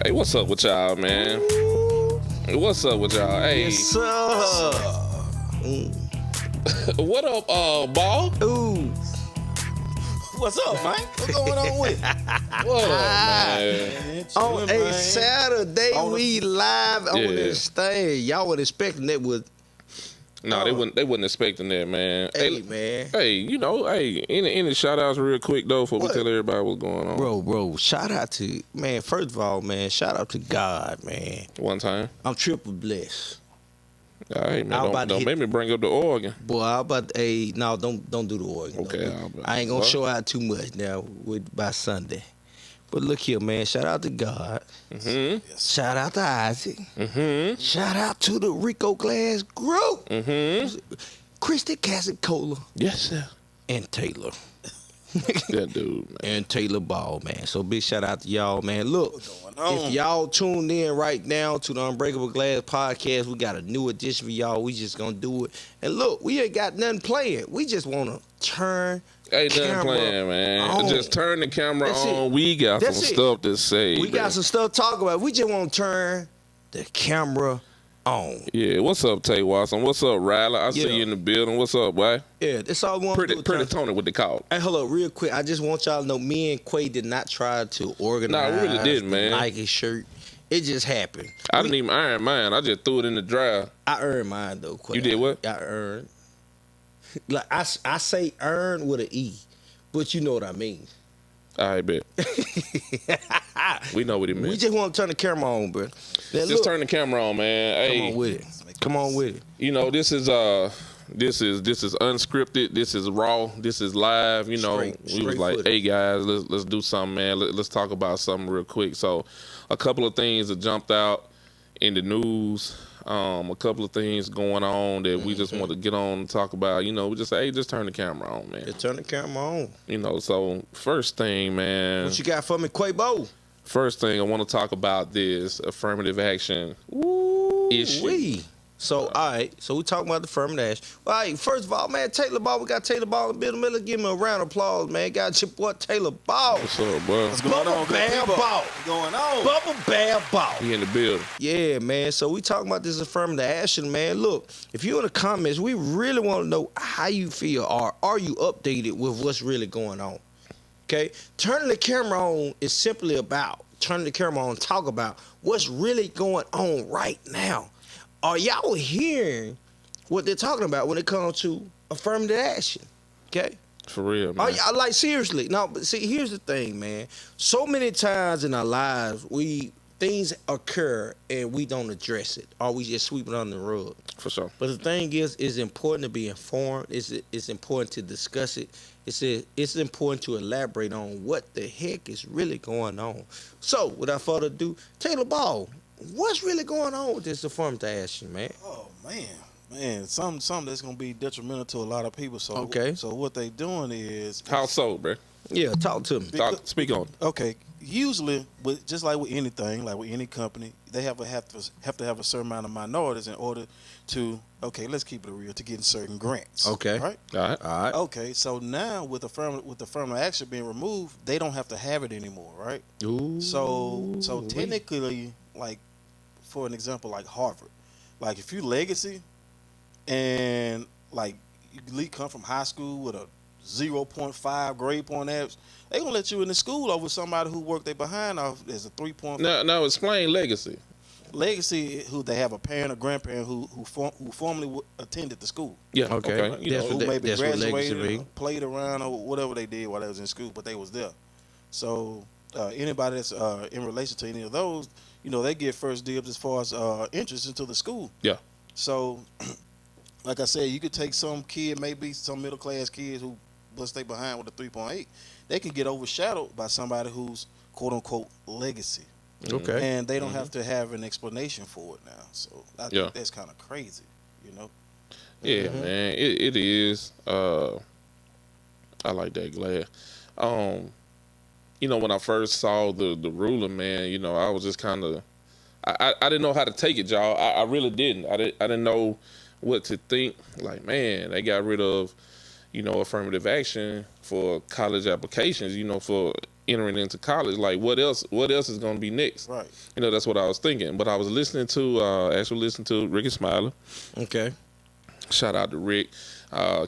Hey, what's up with y'all, man? What's up with y'all? Hey, Yes, sir. what up, Ball? Ooh. What's up, man? What's going on with you? What up, man? Man, On chillin', a man. Saturday, On the- we live on Yeah. this thing. Y'all was expecting that would, No, they wasn't expecting that, man. hey, man. Hey, you know, hey, any shout outs real quick though before What? we tell everybody what's going on. Bro, shout out to, man, first of all, man, shout out to God, man. One time. I'm triple blessed. All right, I'm man. about to Don't hit- make me bring up the organ. Boy, how about, hey, no, don't do the organ. Okay, I ain't gonna well. show out too much now by Sunday. But look here, man, shout out to God. Mm-hmm. Shout out to Isaac. Mm-hmm. Shout out to the Rico Glass Group. Mm-hmm. Christy Casicola Yes, sir. and Taylor. That dude, man. And Taylor Ball, man. So big shout out to y'all, man. Look, What's going on? if y'all tuned in right now to the Unbreakable Glass podcast, we got a new edition for y'all. We just gonna do it. And look, we ain't got nothing playing. We just wanna turn Ain't nothing camera playing, man. on. Just turn the camera That's it. on. We got That's some it. stuff to say. We man. got some stuff to talk about. We just wanna turn the camera on. Yeah, what's up, Tay Watson? What's up, Riley? I Yeah. see you in the building. What's up, boy? Yeah, that's all we want to do. Pretty Tony with the call. Hey, hold up, real quick. I just want y'all to know me and Quay did not try to organize. Nah, we really didn't, the man. Nike shirt. It just happened. I didn't even iron mine. I just threw it in the dryer. I earned mine though, Quay. You did what? I earned. Like I say earn with an E, but you know what I mean. I bet. We know what he meant. We just want to turn the camera on, bro. Now, Just look, turn the camera on, man. Come Hey, on with it. Come on with it. you know, this is unscripted. This is raw. This is live. You know, we was like, footage. hey guys, let's do something, man. Let's talk about something real quick. So, a couple of things that jumped out in the news. A couple of things going on that we just want to get on and talk about. You know, we just say, hey, just turn the camera on, man. Just turn the camera on. You know, so first thing, man. What you got for me, Quavo? First thing I want to talk about this affirmative action issue. Wee. So, all right. So, we talking about the affirmative action. All right. First of all, man, Taylor Ball. We got Taylor Ball and Bill Miller. Give him a round of applause, man. Got your boy Taylor Ball. What's up, bro? What's going Bubba on, good Bear people? Ball. What's going on? Bubba Bear Ball. He in the building. Yeah, man. So we talking about this affirmative action, man. Look, if you're in the comments, we really want to know how you feel, or are you updated with what's really going on? Okay? Turning the camera on is simply about turning the camera on, talk about what's really going on right now. Are y'all hearing what they're talking about when it comes to affirmative action? Okay? For real, man. Are y'all, like, seriously? No, but see, here's the thing, man. So many times in our lives, things occur and we don't address it, or we just sweep it under the rug. For sure. But the thing is, it's important to be informed. It's important to discuss it. It's important to elaborate on what the heck is really going on. So, without further ado, Taylor Ball, what's really going on with this affirmative action, man? Oh man, something that's gonna be detrimental to a lot of people. So Okay. So what they doing is How so, bro? Yeah, talk to me. Speak on it. okay. Usually, just like with anything, like with any company, they have to have a certain amount of minorities in order to let's keep it real, to get certain grants. Okay. Right. All right. All right. Okay. So now with affirmative action being removed, they don't have to have it anymore, right? Ooh, So technically, like for an example, like Harvard, like if you legacy and like you come from high school with a 0.5 grade point average, they gonna let you in the school over somebody who worked their behind off as a 3.5 Now explain legacy. legacy, who they have a parent or grandparent who formerly attended the school, Yeah. Okay. Okay. You That's know, who what maybe that's what legacy graduated, mean. played around, or whatever they did while they was in school, but they was there. So anybody that's in relation to any of those, they get first dibs as far as interest into the school. Yeah. So, like I said, you could take some kid, maybe some middle class kids who will stay behind with a 3.8. They can get overshadowed by somebody who's quote unquote legacy, Okay. and they don't have to have an explanation for it now. So I think that's kind of crazy, Yeah, man. It is. I like that, Glad. When I first saw the ruler, man, I was just kind of, I didn't know how to take it, y'all. I really didn't. I didn't know what to think. Like, man, they got rid of affirmative action for college applications, for entering into college. Like, what else is going to be next? Right. That's what I was thinking. But I was listening to Ricky Smiler. Okay. Shout out to Rick.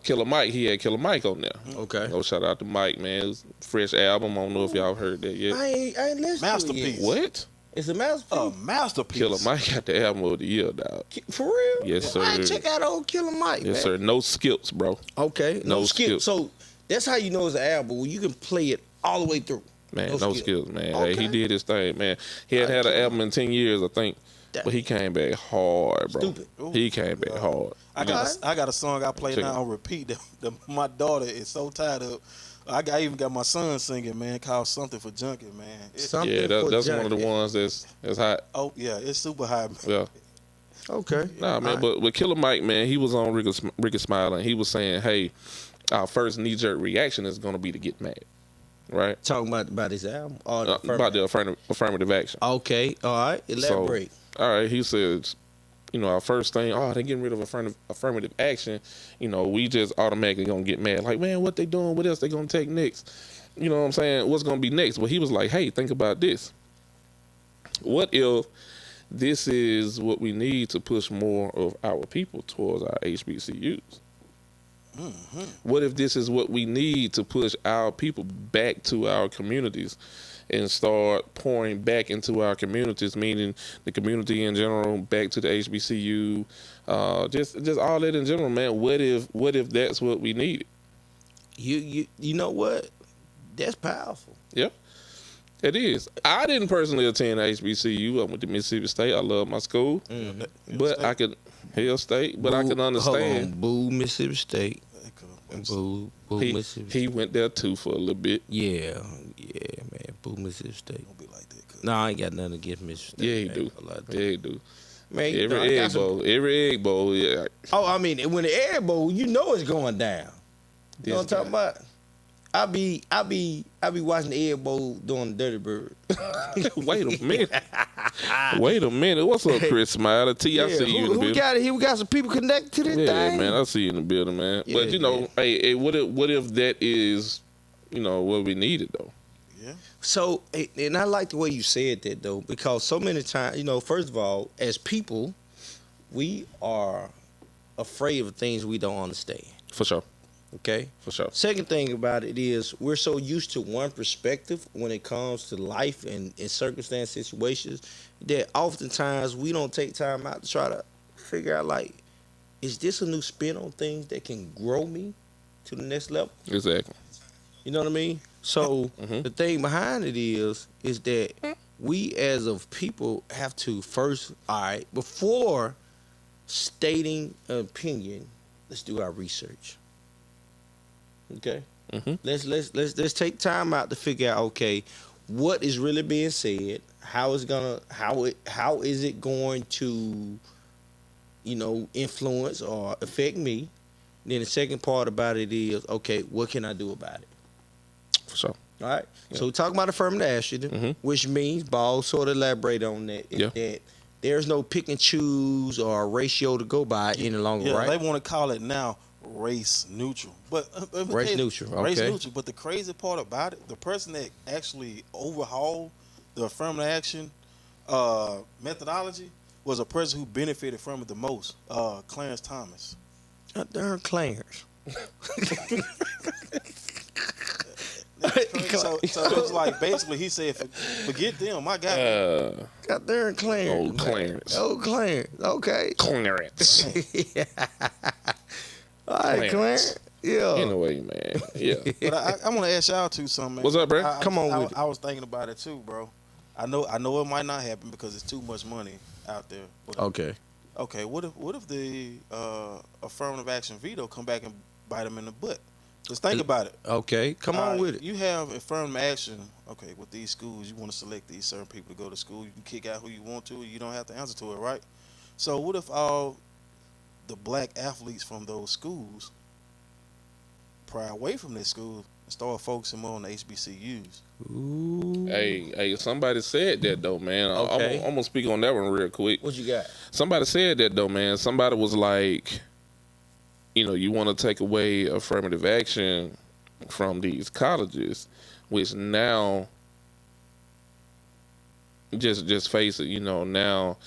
Killer Mike, he had Killer Mike on there. Okay. Shout out to Mike, man. It was a fresh album. I don't know if y'all heard that yet. I ain't listened Masterpiece. to it yet. What? It's a masterpiece. A masterpiece. Killer Mike got the album of the year, dog. For real? Yes, sir. I check out old Killer Mike, Yes, man. sir. No skips, bro. Okay. No No skip. skip. So that's how you know it's an album. When you can play it all the way through. Man, no skills, man. Okay. Hey, he did his thing, man. He hadn't had an album in 10 years, I think. But he came back hard, bro. Stupid. He came back hard. I got a song I play Check now it. on repeat that my daughter is so tired of. I even got my son singing, man, called Something for Junkie, man. Something Yeah, for that's one of the junkie. ones that's hot. Oh, yeah, it's super high. Yeah. Okay. Nah, man, All right. but with Killer Mike, man, he was on Ricky Smile, and he was saying, hey, our first knee-jerk reaction is going to be to get mad, right? Talking about his album? Or the About the affirmative action. Okay. All right. Elaborate. So, all right, he says, our first thing, they getting rid of affirmative action. We just automatically going to get mad. Like, man, what they doing? What else they going to take next? You know what I'm saying? What's going to be next? Well, he was like, hey, think about this. What if this is what we need to push more of our people towards our HBCUs? Mm-hmm. What if this is what we need to push our people back to our communities and start pouring back into our communities, meaning the community in general, back to the HBCU, just all that in general, man. What if that's what we needed? You know what? That's powerful. Yep. It is. I didn't personally attend HBCU. I went to Mississippi State. I love my school. Mm-hmm. But I could, Hill State, but I can understand. Hold on. Boo, Mississippi State. Boo, Mississippi State. He went there too for a little bit. Yeah, man. Boo, Mississippi State. Don't be like that, cuz. No, I ain't got nothing against Mississippi Yeah, he State. do. Yeah, he do. Man, Every egg bowl, yeah. Oh, I mean, when the Egg Bowl, you know it's going down. You know what I'm talking about? I be watching the Egg Bowl doing the Dirty Bird. Wait a minute. What's up, Chris Smiley? T, I see you in the who building. got it here? We got some people connected to this Yeah, thing. man, I see you in the building, man. Yeah, But hey, what if that is, what we needed though? Yeah. So, and I like the way you said that though, because so many times, first of all, as people, we are afraid of things we don't understand. For sure. Okay. For sure. Second thing about it is we're so used to one perspective when it comes to life and in circumstance situations that oftentimes we don't take time out to try to figure out, like, is this a new spin on things that can grow me to the next level? Exactly. You know what I mean? So the thing behind it is that we as of people have to first, all right, before stating an opinion, let's do our research. Okay. Let's take time out to figure out, okay, what is really being said, how is it going to, influence or affect me. Then the second part about it is, okay, what can I do about it? For sure. All right. So we talk about affirmative action, which means Ball sort of elaborate on that. Is that there's no pick and choose or a ratio to go by any longer, Yeah, right? they want to call it now race neutral. But Race neutral, Race okay. neutral. But the crazy part about it, the person that actually overhauled the affirmative action methodology was a person who benefited from it the most, Clarence Thomas. Darn Clarence. So it's like basically he said, forget them, I got it. Got Darn Clarence. Old Clarence. Old Clarence. Okay. Clarence. All right, Clarence. Yeah. Anyway, man. Yeah. But I want to ask y'all too something, man. What's up, bro? Come on with it. I was thinking about it too, bro. I know it might not happen because it's too much money out there. But, Okay. Okay, what if the affirmative action veto come back and bite them in the butt? Just think about it. Okay. Come on with it. You have affirmative action. Okay, with these schools, you want to select these certain people to go to school. You can kick out who you want to. You don't have to answer to it, right? So what if all the black athletes from those schools pry away from their school and start focusing more on the HBCUs? Ooh. Hey, somebody said that though, man. Okay. I'm gonna speak on that one real quick. What you got? Somebody said that though, man. Somebody was like, you want to take away affirmative action from these colleges, which now, just face it, now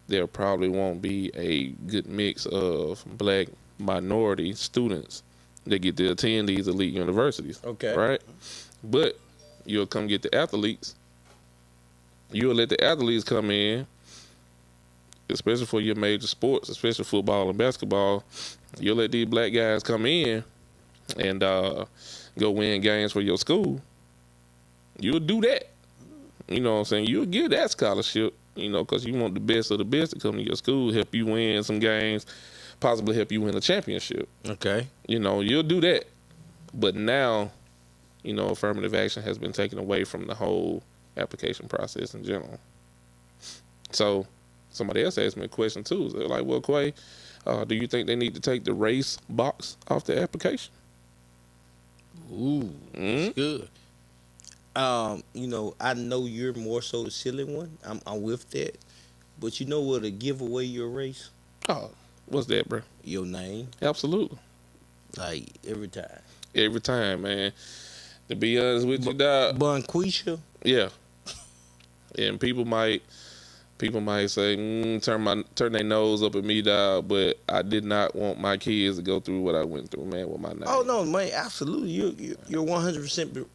there probably won't be a good mix of black minority students that get to attend these elite universities. Okay. Right? But you'll come get the athletes. You'll let the athletes come in, especially for your major sports, especially football and basketball. You'll let these black guys come in and go win games for your school. You'll do that. You know what I'm saying? You'll give that scholarship, because you want the best of the best to come to your school, help you win some games, possibly help you win a championship. Okay. You'll do that. But now, affirmative action has been taken away from the whole application process in general. So somebody else asked me a question too. They're like, well, Quay, do you think they need to take the race box off the application? Ooh, that's good. I know you're more so the silly one. I'm with that. But you know what'll give away your race? Oh, what's that, bro? Your name. Absolutely. Like, every time. Every time, man. To be honest with you, dog. Bonquisha. Yeah. And people might say, turn their nose up at me, dog, but I did not want my kids to go through what I went through, man, with my name. Oh no, man, absolutely. You're 100%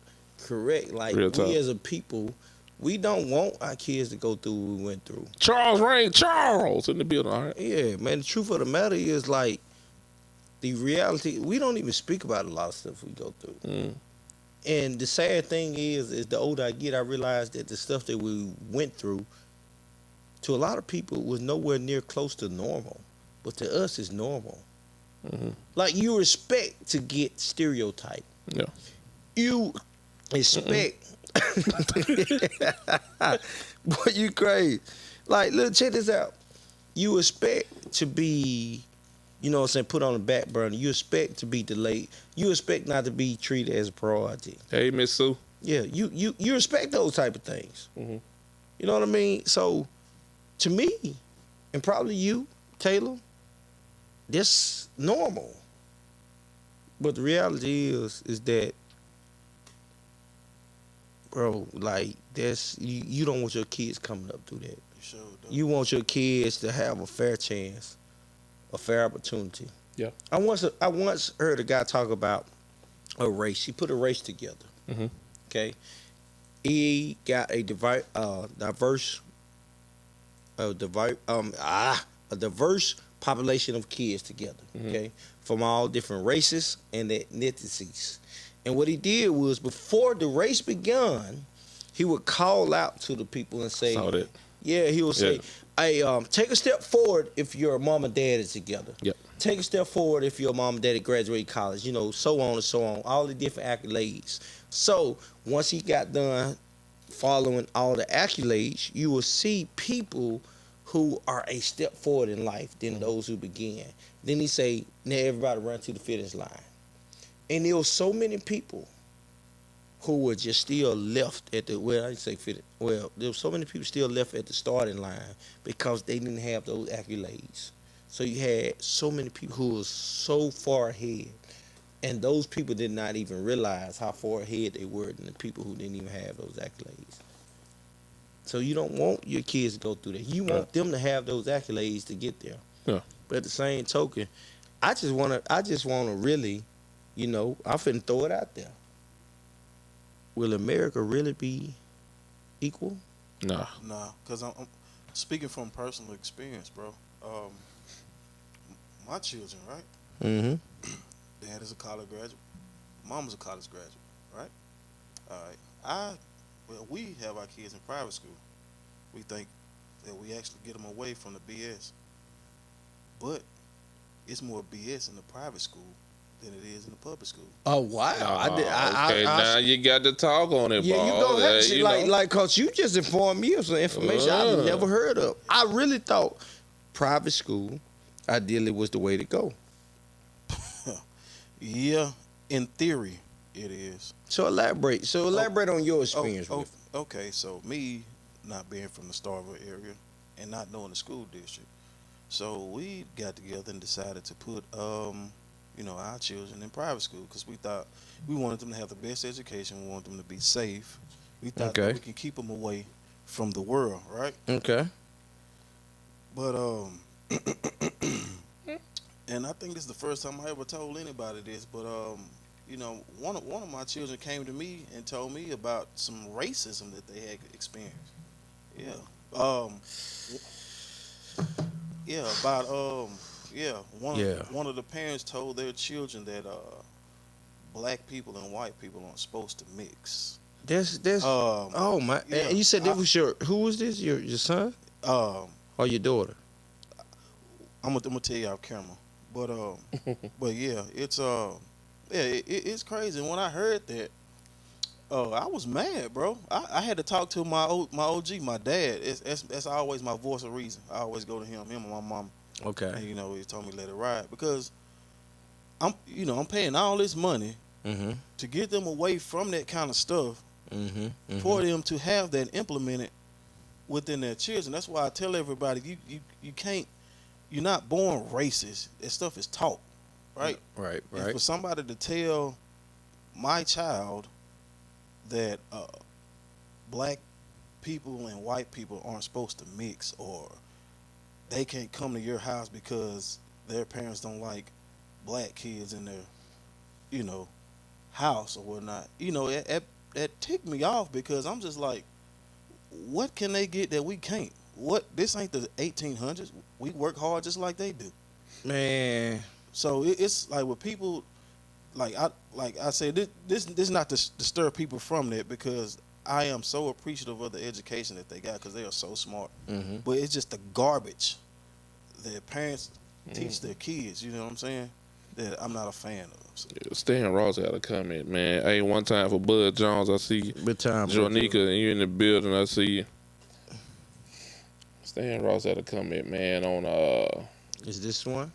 correct. Like, Real talk. we as a people, we don't want our kids to go through what we went through. Charles in the building, all right? Yeah, man. The truth of the matter is, like, the reality. We don't even speak about a lot of stuff we go through. And the sad thing is the older I get, I realize that the stuff that we went through, to a lot of people, was nowhere near close to normal. But to us, it's normal. Like, you expect to get stereotyped. Yeah. You expect. Boy, you crazy. Like, look, check this out. You expect to be, put on the back burner. You expect to be delayed. You expect not to be treated as a priority. Hey, Miss Sue. Yeah, you respect those type of things. You know what I mean? So, to me, and probably you, Taylor, that's normal. But the reality is that, bro, like, that's you don't want your kids coming up through that. You sure don't. You want your kids to have a fair chance, a fair opportunity. Yeah. I once heard a guy talk about a race. He put a race together. Okay. He got a diverse population of kids together. Okay, from all different races and ethnicities. And what he did was, before the race began, he would call out to the people and say, Saw that. yeah, he would say, hey, take a step forward if your mom and dad is together. Yep. Take a step forward if your mom and daddy graduated college, so on and so on, all the different accolades. So once he got done following all the accolades, you will see people who are a step forward in life than those who began. Then he say, now everybody run to the finish line. And there were so many people who were just still left at there were so many people still left at the starting line because they didn't have those accolades. So you had so many people who was so far ahead, and those people did not even realize how far ahead they were than the people who didn't even have those accolades. So you don't want your kids to go through that. You want them to have those accolades to get there. Yeah. But at the same token, I just wanna really, I'm finna throw it out there. Will America really be equal? Nah. Because I'm speaking from personal experience, bro. My children, right? Mm-hmm. Dad is a college graduate. Mom is a college graduate, right? All right. We have our kids in private school. We think that we actually get them away from the BS. But it's more BS in the private school than it is in the public school. Oh wow! Now you got to talk on it, yeah, boy. you gonna have to like, cause you just informed me of some information I've never heard of. I really thought private school ideally was the way to go. Yeah, in theory, it is. So elaborate. On your experience. With it. Okay, so me not being from the Starville area and not knowing the school district, so we got together and decided to put our children in private school because we thought we wanted them to have the best education. We wanted them to be safe. We thought that Okay. we can keep them away from the world, right? Okay. But and I think this is the first time I ever told anybody this, but one of my children came to me and told me about some racism that they had experienced. Yeah. Yeah, about one of the parents told their children that black people and white people aren't supposed to mix. That's Um, oh my. yeah, And you said that was who was this? Your son um, or your daughter? I'm gonna tell you off camera, but but yeah, it's crazy. And when I heard that, I was mad, bro. I had to talk to my OG, my dad. That's always my voice of reason. I always go to him and my mom. Okay. And he told me let it ride because I'm paying all this money Mm-hmm. to get them away from that kind of stuff Mm-hmm. for them to have that implemented within their children. That's why I tell everybody you can't. You're not born racist. That stuff is taught, right? Right. And Right. for somebody to tell my child that black people and white people aren't supposed to mix, or they can't come to your house because their parents don't like black kids in their, house or whatnot. That ticked me off because I'm just like, what can they get that we can't? What, this ain't the 1800s. We work hard just like they do. Man. So it's like with people, like I said, this not to stir people from that because I am so appreciative of the education that they got because they are so smart. Mm-hmm. But it's just the garbage that parents teach their kids. You know what I'm saying? That I'm not a fan of. So. Stan Ross had a comment, man. Hey, one time for Bud Jones, I see Good time. Jonica, and you in the building, I see you. Stan Ross had a comment, man, on Is this one?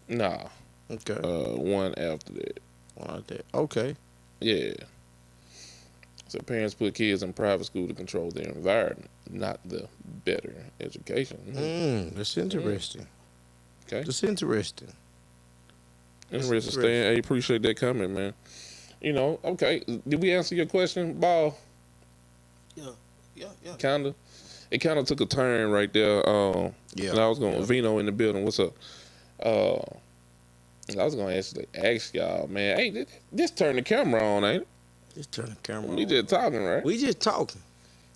nah, Okay. one after that. One like that. Okay. Yeah. So parents put kids in private school to control their environment, not the better education. That's interesting. Okay. That's interesting. Interesting, Stan. Hey, appreciate that comment, man. Okay. Did we answer your question, Ball? Yeah. Kinda. It kind of took a turn right there. Yeah. And I was going, Vino in the building. What's up? I was gonna ask y'all, man. Hey, just turn the camera on, ain't it? Just turn the camera on. We just talking, right? We just talking.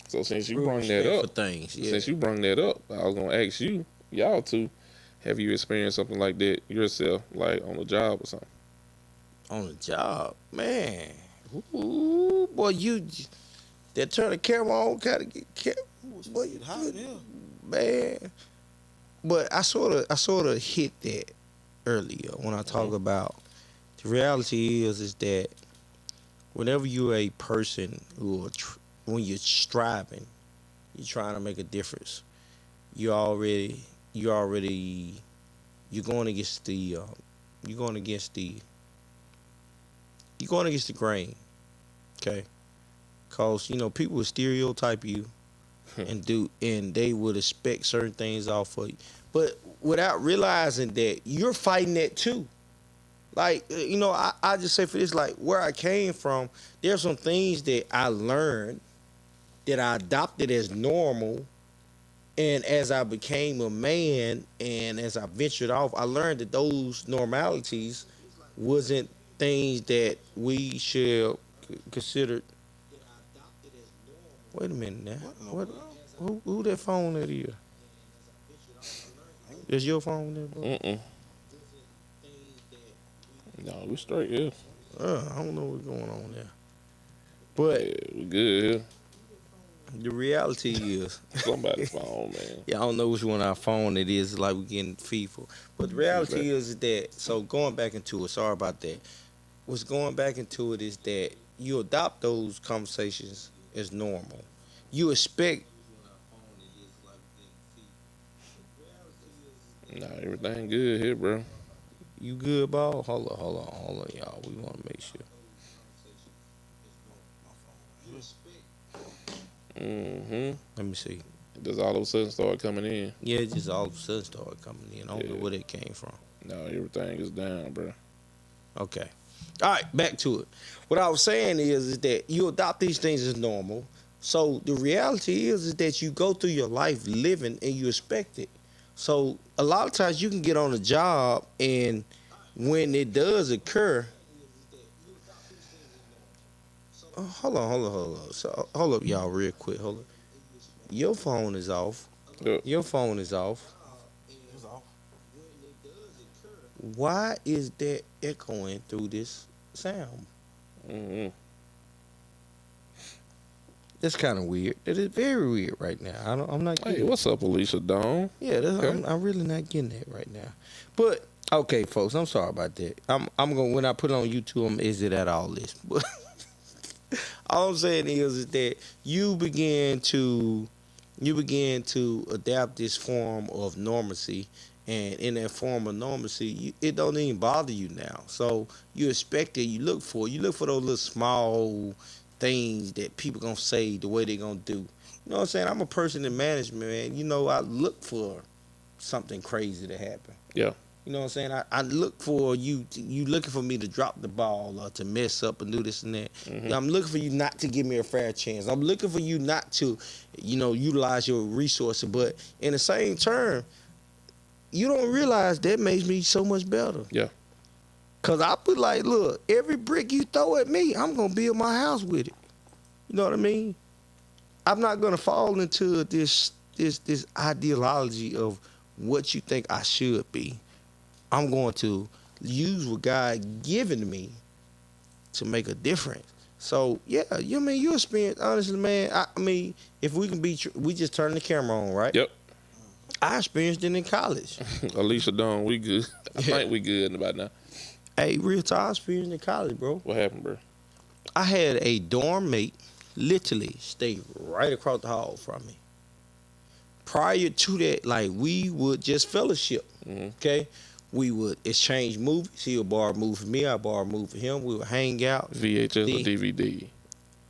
So since you Real brought that respect up, for things. Yeah. since you brought that up, I was gonna ask y'all two, have you experienced something like that yourself, like on the job or something? On the job, man. Ooh, boy, that turn the camera on, gotta get boy, It's hot in here. man. But I sort of hit that earlier when I talk about the reality is that whenever you're a person when you're striving, you're trying to make a difference. You're going against the grain, okay? Cause people will stereotype you and they would expect certain things off of you, but without realizing that you're fighting that too. Like I just say for this, like where I came from, there's some things that I learned that I adopted as normal. And as I became a man and as I ventured off, I learned that those normalities wasn't things that we should consider. Wait a minute now. What? Who that phone that is? Is your phone there, bro? No, we straight here. I don't know what's going on there. But Yeah, we good here. the reality is, Somebody's phone, man. yeah, I don't know which one our phone it is. Like we getting fearful. But the reality is that. So going back into it. Sorry about that. What's going back into it is that you adopt those conversations as normal. You expect. Nah, everything good here, bro. You good, ball? Hold on, y'all. We want to make sure. Let me see. Just all of a sudden start coming in. Yeah, it just all of a sudden started coming in. I don't know Yeah. where it came from. No, everything is down, bro. Okay. All right, back to it. What I was saying is that you adopt these things as normal. So the reality is that you go through your life living and you expect it. So a lot of times you can get on a job and when it does occur, hold on. So hold up, y'all, real quick. Hold up. Your phone is off. Yeah. Your phone is off. It's off. Why is that echoing through this sound? Mm-hmm. That's kind of weird. It is very weird right now. I'm not Hey, getting. what's up, Alicia Dawn? Yeah, Okay. I'm really not getting that right now. But okay, folks, I'm sorry about that. I'm gonna when I put it on YouTube, I'm exit out all this. But all I'm saying is that you begin to adapt this form of normalcy, and in that form of normalcy, it don't even bother you now. So you expect it. You look for those little small things that people gonna say the way they gonna do. You know what I'm saying? I'm a person in management, man. You know, I look for something crazy to happen. Yeah. You know what I'm saying? I look for you looking for me to drop the ball or to mess up and do this and that. Mm-hmm. I'm looking for you not to give me a fair chance. I'm looking for you not to, utilize your resources. But in the same term, you don't realize that makes me so much better. Yeah. Cause I be like, look, every brick you throw at me, I'm gonna build my house with it. You know what I mean? I'm not gonna fall into this ideology of what you think I should be. I'm going to use what God given me to make a difference. So yeah, you experience honestly, man. I mean, if we can be, we just turn the camera on, right? Yep. I experienced it in college. Alicia Dawn, we good. I Yeah. think we good about now. Hey, real time, I experienced it in college, bro. What happened, bro? I had a dorm mate literally stay right across the hall from me. Prior to that, like we would just fellowship, Mm-hmm. okay? We would exchange movies. He would borrow a movie for me. I borrow a movie for him. We would hang out. VHS or DVD?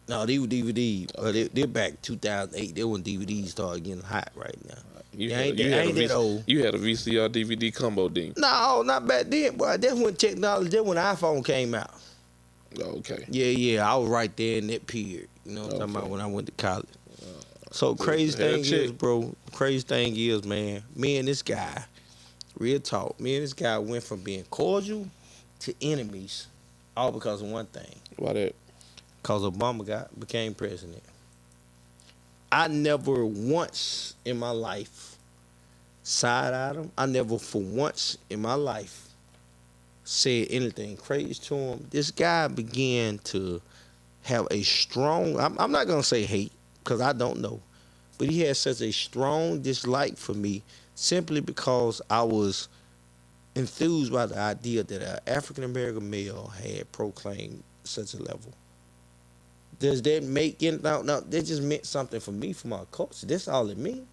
No, they were DVD. They're back 2008. They when DVDs started getting hot right now. You Ain't had a that old. You had a VCR DVD combo, then. No, not back then, boy. That's when technology. That's when iPhone came out. Oh, okay. Yeah. I was right there in that period. You know what I'm talking about when I went to college. So crazy had a thing chick. is, bro. Crazy thing is, man. Me and this guy, real talk. Me and this guy went from being cordial to enemies, all because of one thing. Why that? Because Obama became president. I never once in my life side-eyed him. I never for once in my life said anything crazy to him. This guy began to have a strong, I'm not going to say hate, because I don't know, but he had such a strong dislike for me simply because I was enthused by the idea that an African-American male had proclaimed such a level. Does that make it? No, that just meant something for me, for my culture. That's all it means.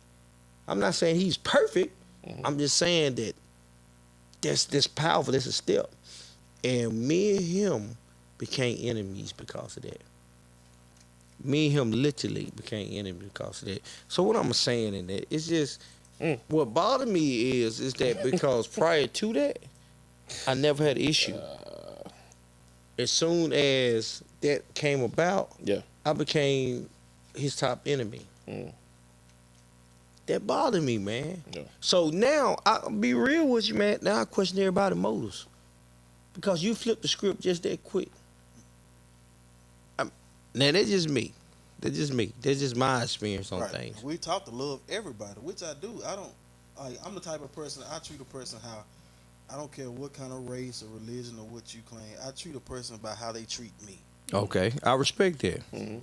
I'm not saying he's perfect. Mm-hmm. I'm just saying that that's powerful. That's a step. And me and him became enemies because of that. Me and him literally became enemies because of that. So what I'm saying in that, it's just, what bothered me is that because prior to that, I never had an issue. As soon as that came about, Yeah. I became his top enemy. Mm. That bothered me, man. Yeah. So now, I'll be real with you, man. Now I question everybody's motives. Because you flipped the script just that quick. Now, that's just me. That's just me. That's just my experience on things. We talk to love everybody, which I do. I'm the type of person, I treat a person how, I don't care what kind of race or religion or what you claim. I treat a person by how they treat me. Okay, I respect that. Mm-hmm.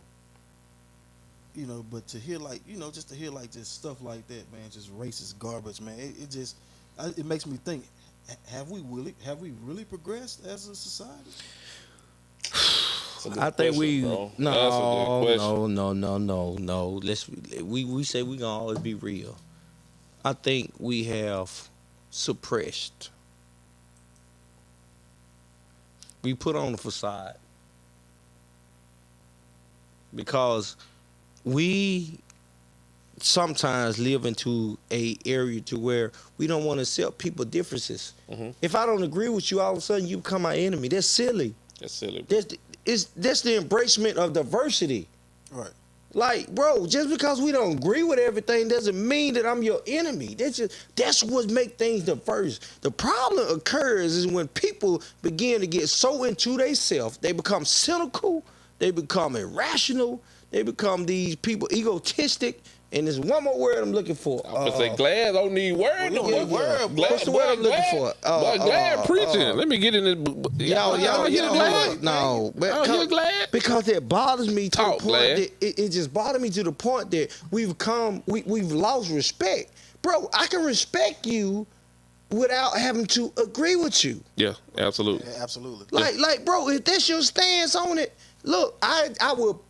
You know, but to hear just stuff like that, man, just racist garbage, man. It makes me think: have we really progressed as a society? I think we bro. That's a good question. no. We say we gonna always be real. I think we have suppressed. We put on the facade because we sometimes live into a area to where we don't want to accept people differences. If I don't agree with you, all of a sudden you become my enemy. That's silly. That's silly. That's the embracement of diversity. Right. Like, bro, just because we don't agree with everything doesn't mean that I'm your enemy. That's what makes things diverse. The problem occurs is when people begin to get so into themselves, they become cynical, they become irrational, they become these people egotistic. And there's one more word I'm looking for. But say glad don't need word. don't need word. What's the word I'm looking for? Glad preaching. Let me get in this. Y'all, glad. no, You're glad. because it bothers me to Talk, the point Glad. that it just bothers me to the point that we've lost respect, bro. I can respect you without having to agree with you. Yeah, absolutely. Yeah, absolutely. Like, bro, if that's your stance on it, look, I will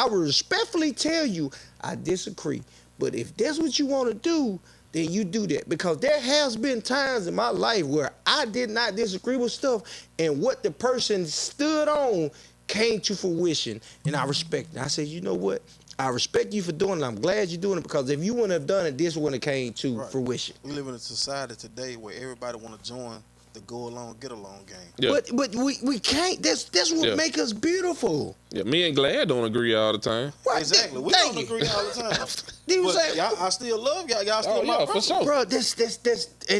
respectfully tell you I disagree. But if that's what you want to do, then you do that. Because there has been times in my life where I did not disagree with stuff, and what the person stood on came to fruition, and I respect it. I said, you know what? I respect you for doing it. I'm glad you're doing it, because if you wouldn't have done it, this wouldn't have came to fruition. We live in a society today where everybody want to join the go along, get along game. Yeah. But we can't. That's what make us beautiful. Yeah, me and Glad don't agree all the time. Right. Exactly. We Thank don't you. agree all the time. He was But like, y'all, I still love y'all. Y'all still Oh, my yeah, for brothers. sure. bro,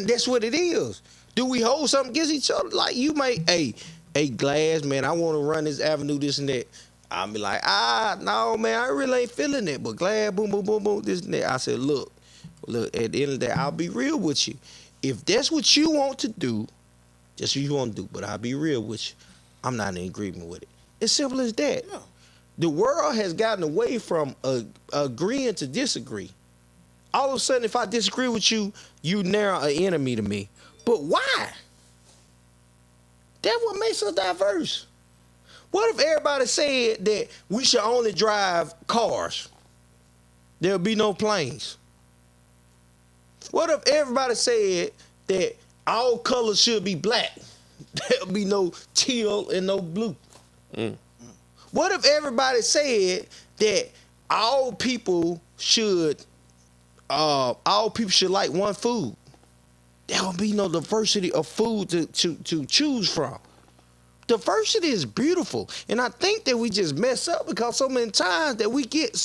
that's what it is. Do we hold something against each other? Like, you might, hey, Glass, man, I want to run this avenue, this and that. I'll be like, no, man, I really ain't feeling it. But Glass, boom, boom, boom, boom, this and that. I said, look, at the end of the day, I'll be real with you. If that's what you want to do, that's what you want to do. But I'll be real with you. I'm not in agreement with it. It's simple as that. Yeah. The world has gotten away from agreeing to disagree. All of a sudden, if I disagree with you, you now an enemy to me. But why? That's what makes us diverse. What if everybody said that we should only drive cars? There'll be no planes. What if everybody said that all colors should be black? There'll be no teal and no blue. What if everybody said that all people should like one food? There will be no diversity of food to choose from. Diversity is beautiful, and I think that we just mess up because so many times that we get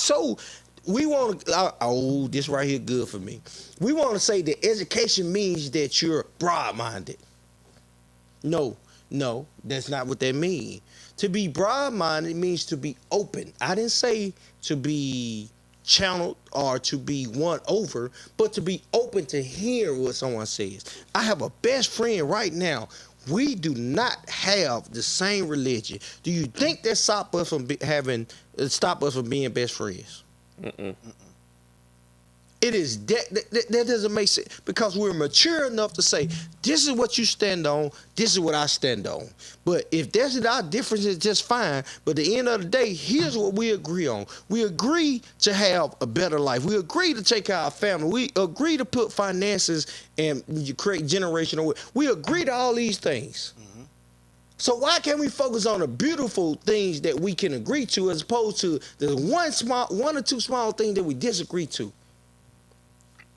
we want to. This right here good for me. We want to say that education means that you're broad-minded. No, that's not what that means. To be broad-minded means to be open. I didn't say to be channeled or to be won over, but to be open to hear what someone says. I have a best friend right now. We do not have the same religion. Do you think that stop us from being best friends? It is that doesn't make sense, because we're mature enough to say, this is what you stand on, this is what I stand on. But if that's our difference, it's just fine. But at the end of the day, here's what we agree on. We agree to have a better life. We agree to take care of our family. We agree to put finances and you create generational wealth. We agree to all these things. So why can't we focus on the beautiful things that we can agree to, as opposed to the one or two small things that we disagree to?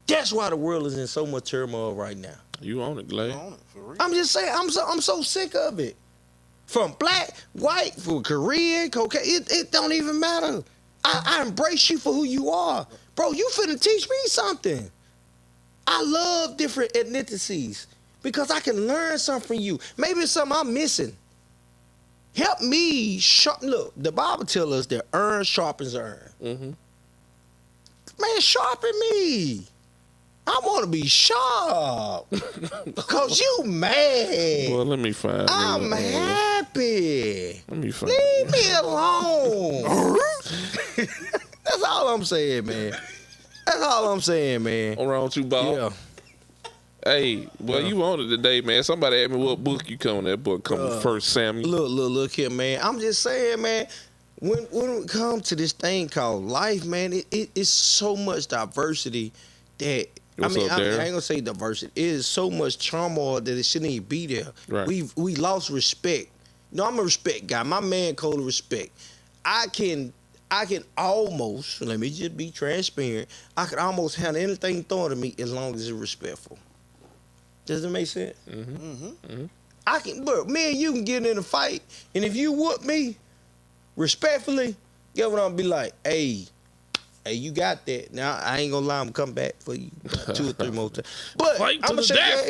That's why the world is in so much turmoil right now. You own it, Glad. On it, for real. I'm just saying, I'm so sick of it. From black, white, from Korean, cocaine, it don't even matter. I embrace you for who you are. Bro, you finna teach me something. I love different ethnicities because I can learn something from you. Maybe it's something I'm missing. Help me. Look, the Bible tells us that iron sharpens iron. Man, sharpen me. I want to be sharp because you mad. Well, let me find. I'm happy. Let me find. Leave me alone. That's all I'm saying, man. That's all I'm saying, man. What's wrong with you, Bob? Yeah. Hey, well, you on it today, man. Somebody asked me what book you come. That book come First Samuel. Look here, man. I'm just saying, man. When it comes to this thing called life, man, it's so much diversity that What's up, I Darren? ain't gonna say diversity. It is so much turmoil that it shouldn't even be there. Right. We lost respect. No, I'm a respect guy. My man code of respect. I can I can almost, let me just be transparent, I can almost handle anything thrown at me as long as it's respectful. Does it make sense? I can, bro, me and you can get in a fight, and if you whoop me respectfully, get what I'm be like, hey, you got that. Now I ain't gonna lie, I'm gonna come back for you about 2 or 3 more times. But Fight I'm to gonna the shake death.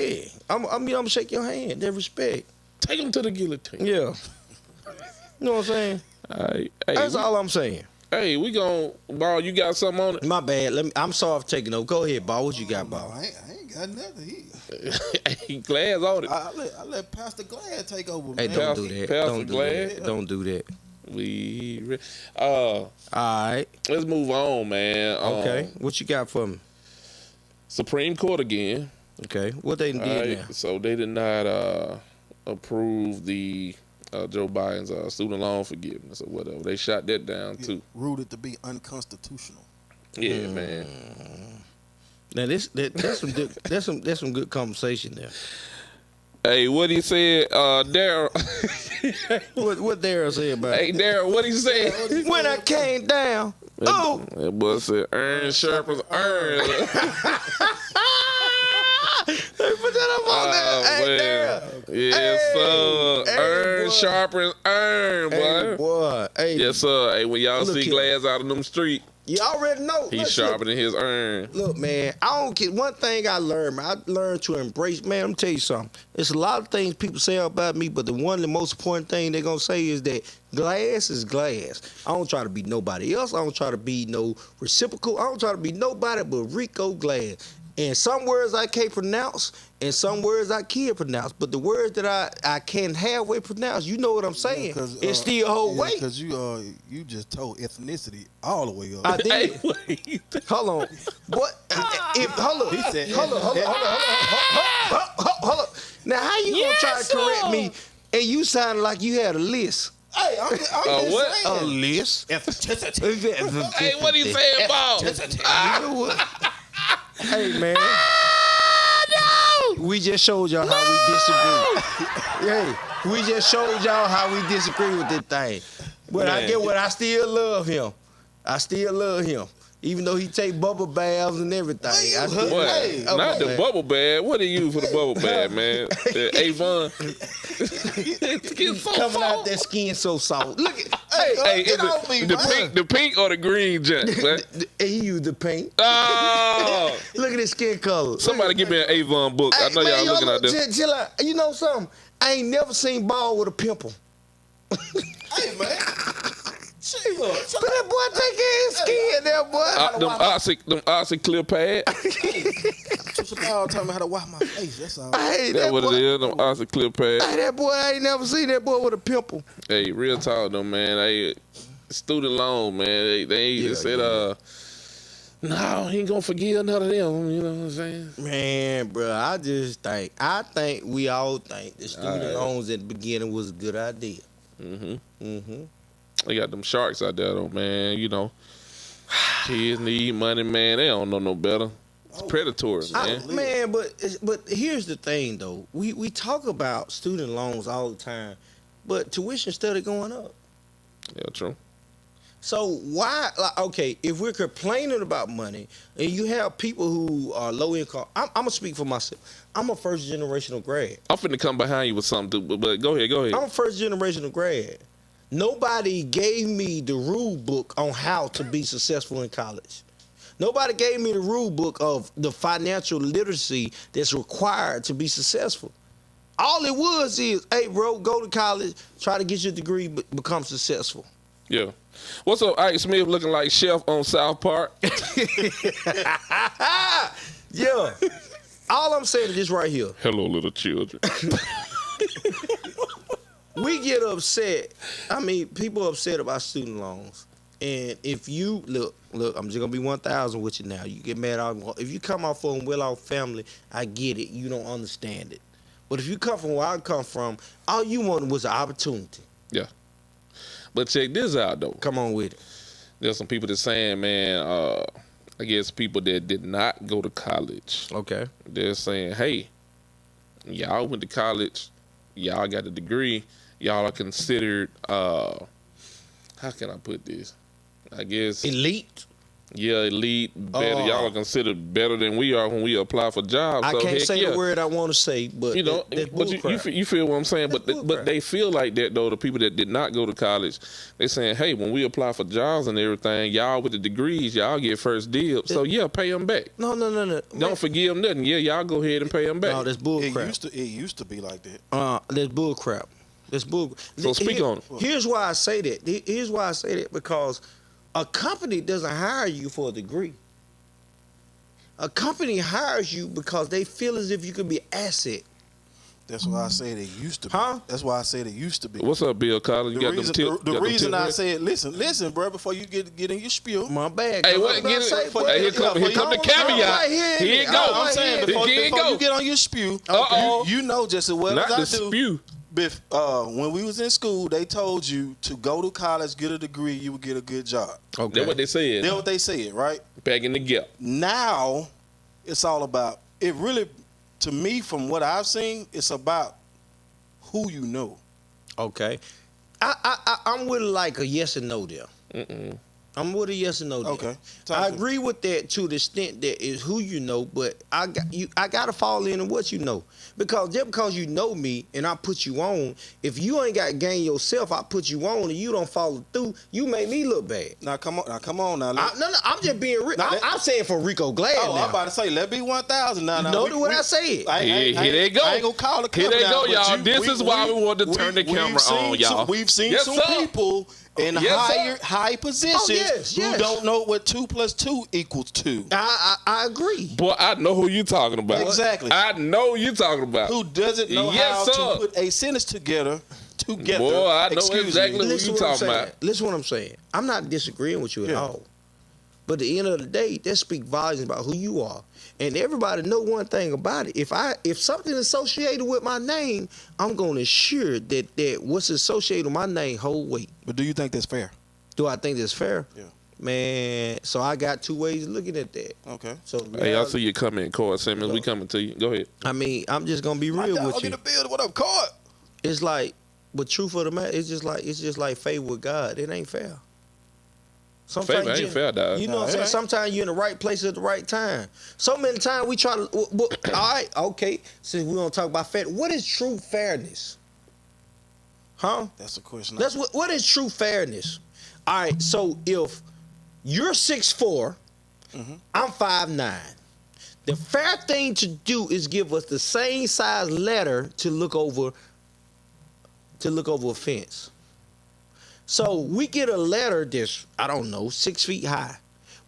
your hand. I'm gonna shake your hand. That respect. Take him to the guillotine. Yeah. You know what I'm saying? All right. Hey, That's all I'm saying. Hey, we gon' Ball, you got something on it? My bad. I'm sorry for taking over. Go ahead, Ball. What you got, Ball? I ain't got nothing here. Hey, Glass on it. I let Pastor Glad take over, Hey, man. don't do that. Pastor Don't do Glad. that. Don't do that. All right. Let's move on, man. Okay. What you got for me? Supreme Court again. Okay. What they did All right, now? so they did not approve the Joe Biden's student loan forgiveness or whatever. They shot that down too. Ruled it to be unconstitutional. Yeah, man. Now that's some good that's some good conversation there. Hey, what he said, Daryl? What Daryl said about Hey, it? Daryl, what he said? When I came down. Oh, That boy said, "Earn sharpers earn." hey, put that up on there. Hey, Daryl. Yes, sir. Hey, Earn boy. sharpers earn, boy. Hey, boy. Hey, Yes, sir. Hey, when y'all Look see here. Glass out in them street, you already know. he's Look, sharpening his earn. Look, man, I don't get one thing I learned to embrace, man, let me tell you something. There's a lot of things people say about me, but the most important thing they're going to say is that glass is glass. I don't try to be nobody else. I don't try to be no reciprocal. I don't try to be nobody but Rico Glass. And some words I can't pronounce, and some words I can pronounce. But the words that I can halfway pronounce, you know what I'm saying? It still hold weight. Because you just told ethnicity all the way up. I did. Hey, wait. Hold on. What? Hold on. He said, Hold on. Now, how you gonna try to correct me and you sound like you had a list? Hey, I'm just what? saying. A list? Hey, what he saying, Ball? You know what? Hey, man. We just showed y'all how we disagree. Hey, we just showed y'all how we disagree with this thing. But I Man. get what I still love him. I still love him. Even though he take bubble baths and everything. I still, What? Hey, come Not on, the man. bubble bag. What do you use for the bubble bag, man? Avon. Coming out that skin so soft. Look at, Hey, Get is off me, it the man. the pink or the green junk? man? he used the paint. Oh, Look at his skin color. somebody give me an Avon book. I know y'all looking out there. Chill out. You know something? I ain't never seen Ball with a pimple. Hey, man. Jesus. But that boy take care of his skin there, boy. Them Oxy clear pad. Y'all tell me how to wash my face. That's all. Hey, That's what boy, it is. Them Oxy clear pad. Hey, that boy, I ain't never seen that boy with a pimple. Hey, real talk though, man. Hey, student loan, man. They said, no, he ain't gonna forgive none of them. You know what I'm saying? Man, bro, I think we all think the student loans at the beginning was a good idea. They got them sharks out there though, man. You know, kids need money, man. They don't know no better. It's predatory, man. But here's the thing though. We talk about student loans all the time, but tuition steady going up. Yeah, true. So why, like, okay, if we're complaining about money and you have people who are low income, I'm gonna speak for myself. I'm a first generational grad. I'm finna come behind you with something, but go ahead. I'm a first generational grad. Nobody gave me the rule book on how to be successful in college. Nobody gave me the rule book of the financial literacy that's required to be successful. All it was is, hey, bro, go to college, try to get your degree, become successful. Yeah. What's up, Ike Smith looking like Chef on South Park? Yeah. All I'm saying is this right here. Hello, little children. We get upset. I mean, people are upset about student loans. And if you, look, I'm just going to be 1,000 with you now. You get mad. If you come off from a well-off family, I get it. You don't understand it. But if you come from where I come from, all you wanted was an opportunity. Yeah. But check this out, though. Come on with it. There's some people that saying, man, I guess people that did not go to college. Okay. They're saying, hey, y'all went to college. Y'all got a degree. Y'all are considered, how can I put this? I guess. Elite. Yeah, elite, better. Y'all are considered better than we are when we apply for jobs. I so can't say yeah. the word I want to say, but You know, that's but you feel what I'm saying. But they feel like that though. The people that did not go to college, they saying, hey, when we apply for jobs and everything, y'all with the degrees, y'all get first dibs. So yeah, pay them back. No. Don't forgive them nothing. Yeah, y'all go ahead and pay them back. No, that's bull crap. It used to be like that. That's bull crap. That's bull. So speak on it. Here's why I say that. Here's why I say that, because a company doesn't hire you for a degree. A company hires you because they feel as if you could be an asset. That's why I said it used to be. Huh? That's why I said it used to be. What's up, Bill Collins? The reason I said, listen, bro, before you get in your spiel. My bad. Hey, what? Hey, here come the caveat. Here you go. I'm saying before you get on your spew, you know just as well Not as the I do. spew. When we was in school, they told you to go to college, get a degree, you would get a good job. Okay. That's what they said. That's what they said, right? Back in the gap. Now, it's all about, it really, to me, from what I've seen, it's about who you know. Okay. I'm with like a yes and no there. I'm with a yes and no there. Okay. I agree with that to the extent that is who you know, but I gotta fall in on what you know. Because just because you know me and I put you on, if you ain't got gain yourself, I put you on and you don't follow through, you make me look bad. Now come on now. No, I'm just being real. I'm saying for Rico Glad now. I'm about to say, let be 1,000 now. Notice what I said. Here they go. I ain't gonna call the Here camera they go, down, y'all. This is why we want to turn the camera on, y'all. We've seen Yes, some sir. people in high positions who don't know what 2 + 2 equals 2. I agree. Boy, I know who you talking about. Exactly. I know who you talking about. Who doesn't know how to put a sentence together. Boy, I know exactly who you talking about. Listen what I'm saying. I'm not disagreeing with you at all. But at the end of the day, that speaks volumes about who you are. And everybody know one thing about it. If something associated with my name, I'm going to ensure that what's associated with my name hold weight. But do you think that's fair? Do I think that's fair? Yeah. Man, so I got two ways of looking at that. Okay. So Hey, I see you coming, Corey Simmons. We coming to you. Go ahead. I mean, I'm just gonna be real with you. In the building. What up, Court? It's like, but truth of the matter, it's just like faith with God. It ain't fair. Faith ain't fair, dog. You know what I'm saying? Sometimes you're in the right place at the right time. So many times we try to. All right, okay. Since we don't talk about fair, what is true fairness? Huh? That's a question. That's what is true fairness? All right. So if you're 6'4", I'm 5'9". The fair thing to do is give us the same size ladder to look over a fence. So we get a ladder that's, I don't know, 6 feet high.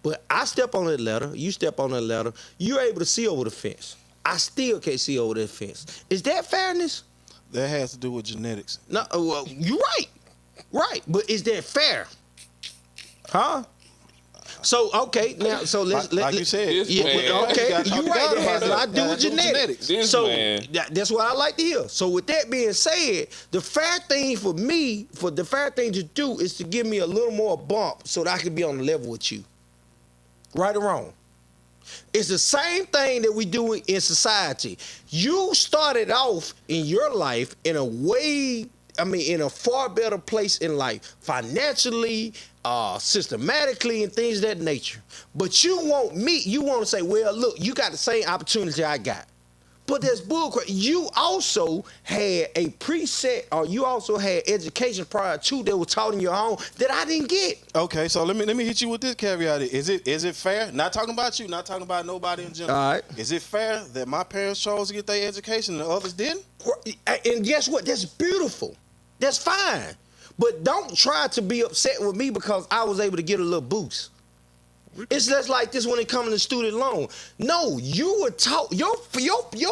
But I step on that ladder, you step on that ladder, you're able to see over the fence. I still can't see over that fence. Is that fairness? That has to do with genetics. No, well, you're right. Right. But is that fair? Huh? So okay, now like you said, okay, you're right. It has a lot to do with genetics. So that's what I like to hear. So with that being said, the fair thing for me, the fair thing to do is to give me a little more bump so that I can be on the level with you. Right or wrong? It's the same thing that we do in society. You started off in your life in a far better place in life, financially, systematically, and things of that nature. But you want to say, well, look, you got the same opportunity I got. But that's bullcrap. You also had a preset, or you also had education prior to that was taught in your home that I didn't get. Okay, so let me hit you with this caveat. Is it fair? Not talking about you, not talking about nobody in general. All right. Is it fair that my parents chose to get their education and others didn't? And guess what? That's beautiful. That's fine. But don't try to be upset with me because I was able to get a little boost. It's just like this when it comes to student loan. No, you were taught, your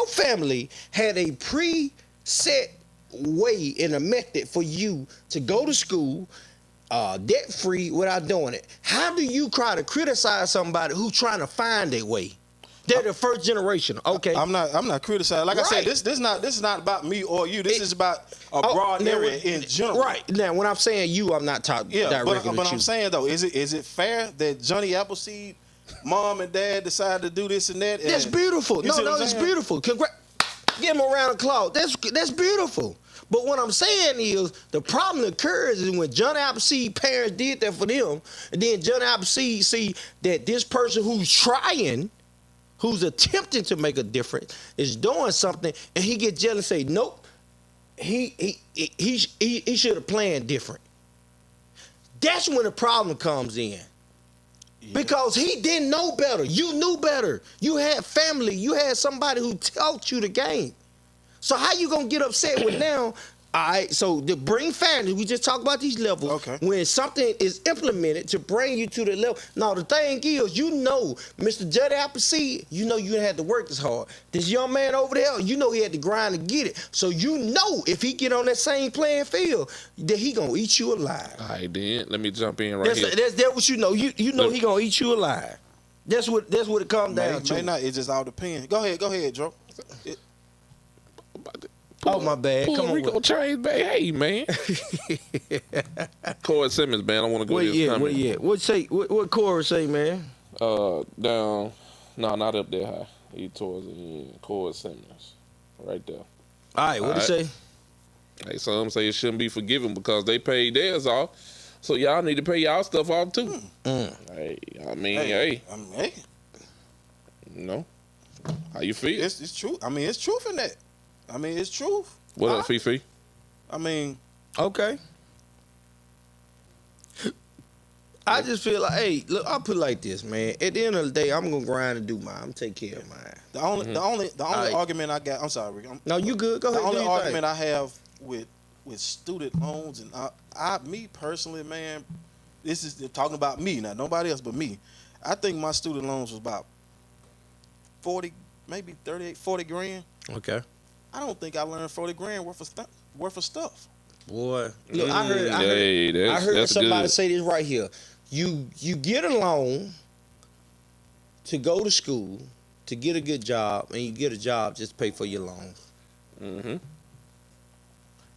family had a preset way and a method for you to go to school debt-free without doing it. How do you try to criticize somebody who's trying to find a way? They're the first generation. Okay. I'm not criticizing. Like I said, this is not about me or you. This is about a broad area in general. Right. Now, when I'm saying you, I'm not talking directly to you. But I'm saying though, is it fair that Johnny Appleseed, mom and dad decided to do this and that? That's beautiful. No, it's beautiful. Give them a round of applause. That's beautiful. But what I'm saying is the problem occurs is when John Appleseed parents did that for them, and then John Appleseed see that this person who's trying, who's attempting to make a difference, is doing something, and he get jealous and say, nope, he should have planned different. That's when the problem comes in. Yeah. Because he didn't know better. You knew better. You had family. You had somebody who taught you the game. So how you gonna get upset with now? All right, so to bring fairness, we just talk about these levels. Okay. When something is implemented to bring you to the level. Now the thing is, you know, Mr. Judd Appleseed, you know you had to work this hard. This young man over there, you know he had to grind to get it. So you know if he get on that same playing field, that he gonna eat you alive. All right, then let me jump in right here. That's what you know. You know he gonna eat you alive. That's what it comes down to. May not. It just all depends. Go ahead, Joe. Oh, my bad. Come on. Rico Chains, man. Hey, man. Corey Simmons, man. I want to go this comment. What Corey say, man? Down. No, not up there high. He towards the end. Corey Simmons. Right there. All right, what he say? Hey, some say it shouldn't be forgiven because they paid theirs off. So y'all need to pay y'all stuff off, too. Hey, I mean, hey. You know, how you feel? It's true. I mean, it's truth in that. I mean, it's truth. What up, Fifi? I mean, okay. I just feel like, hey, look, I'll put it like this, man. At the end of the day, I'm gonna grind and do mine. I'm gonna take care of mine. The only argument I got. I'm sorry, Rick. No, you good. Go ahead. The only argument I have with student loans and me personally, man, this is talking about me now. Nobody else but me. I think my student loans was about 40, maybe 38, 40 grand. Okay. I don't think I learned 40 grand worth of stuff. Boy, look, I heard that's somebody good. say this right here. You get a loan to go to school, to get a good job, and you get a job just to pay for your loans. Mm-hmm.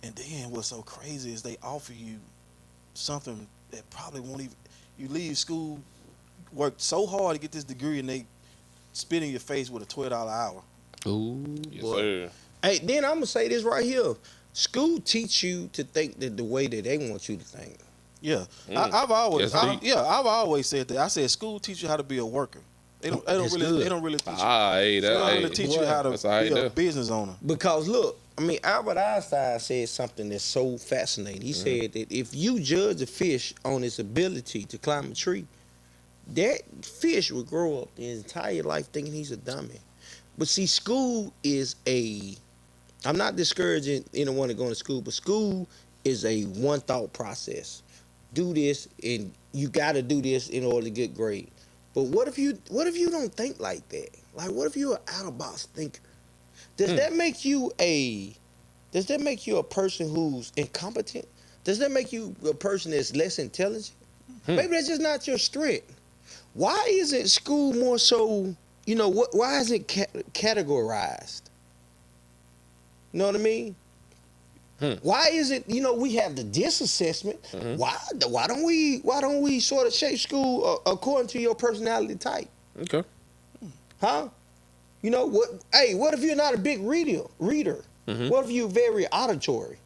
And then what's so crazy is they offer you something that probably won't even. You leave school, work so hard to get this degree, and they spit in your face with a $12 an hour. Ooh, Yes, boy. sir. Hey, then I'm gonna say this right here. School teach you to think that the way that they want you to think. Yeah, I've always said that. I said school teach you how to be a worker. They don't really teach you. They don't really teach you how to be a business owner. Because look, I mean, Albert Einstein said something that's so fascinating. He said that if you judge a fish on its ability to climb a tree, that fish will grow up his entire life thinking he's a dummy. But see, school is I'm not discouraging anyone to go to school, but school is a one thought process. Do this, and you got to do this in order to get grade. But what if you don't think like that? Like, what if you're an out of box thinker? Does that make you a person who's incompetent? Does that make you a person that's less intelligent? Maybe that's just not your strength. Why isn't school more so? You know what? Why is it categorized? You know what I mean? Why is it? You know, we have the DIS assessment. Why don't we sort of shape school according to your personality type? Okay. Huh? You know what? Hey, what if you're not a big reader? What if you're very auditory?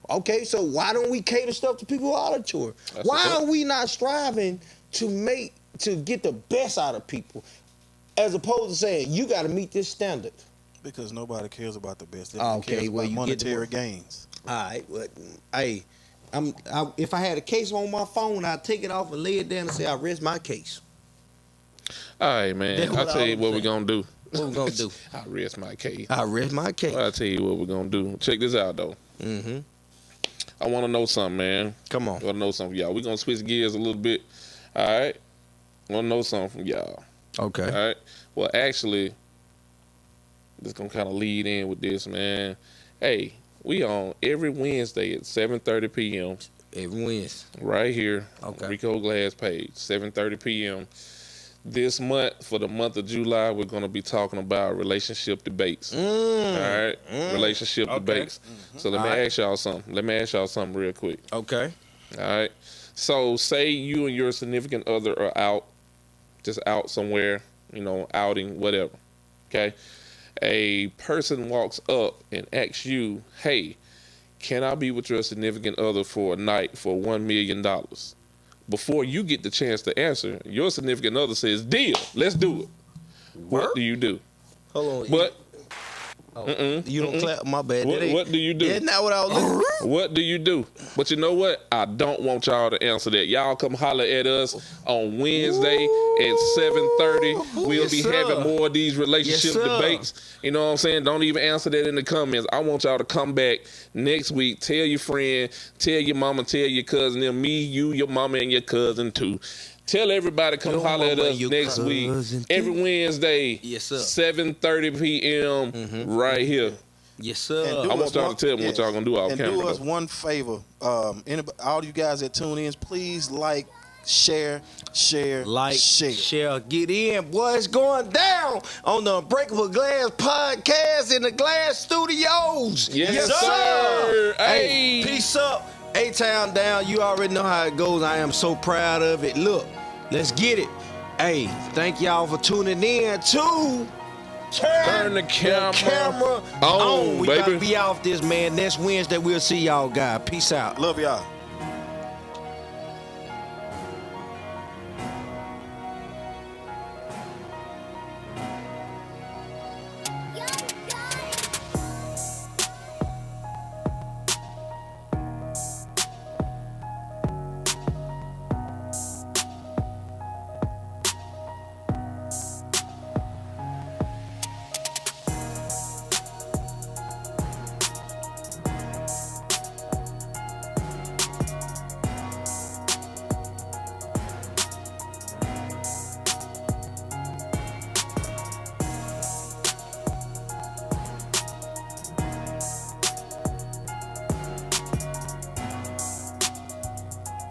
Okay, so why don't we cater stuff to people who are auditory? Why are we not striving to get the best out of people, as opposed to saying you got to meet this standard? Because nobody cares about the best. They Okay, cares well, about you monetary gains. All right, well, hey, if I had a case on my phone, I'd take it off and lay it down and say I rest my case. All right, man. I'll tell you what we're going to do. What we gonna do? I rest my case. I rest my case. I'll tell you what we're going to do. Check this out, though. I want to know something, man. Come on. I want to know something, y'all. We're going to switch gears a little bit. All right? I want to know something from y'all. Okay. All right? Well, actually, just going to kind of lead in with this, man. Hey, we on every Wednesday at 7:30 p.m. Every Wednesday. Right here. Okay. Rico Glass page, 7:30 p.m. This month, for the month of July, we're going to be talking about relationship debates. All right? Relationship debates. So let me ask y'all something. Let me ask y'all something real quick. Okay. All right? So say you and your significant other are out, just out somewhere, you know, outing, whatever. Okay? a person walks up and asks you, hey, can I be with your significant other for a night for $1 million? Before you get the chance to answer, your significant other says, deal, let's do it. What do you do? Hold on. But You don't clap. My bad. what do you do? That's not what I was looking for. What do you do? But you know what? I don't want y'all to answer that. Y'all come holler at us on Wednesday at 7:30. We'll Yes, be sir. having more of these relationship Yes, sir. debates. You know what I'm saying? Don't even answer that in the comments. I want y'all to come back next week. Tell your friend, tell your mama, tell your cousin, them, me, you, your mama, and your cousin too. Tell everybody come Your holler at mama us and your next week. cousin too. Every Wednesday, Yes, sir. 7:30 p.m. right here. Yes, sir. And do I want us y'all one- to tell me what y'all gonna do off and camera. do us though. one favor. All you guys that tune in, please like, share, Like, share. share, get in. Boy, it's going down on the Unbreakable Glass podcast in the Glass Studios. Yes, sir. Hey, Hey. peace up. A-Town down. You already know how it goes. I am so proud of it. Look, let's get it. Hey, thank y'all for tuning in to Turn the camera on. We about baby. to be off this, man. Next Wednesday, we'll see y'all, guys. Peace out. Love y'all.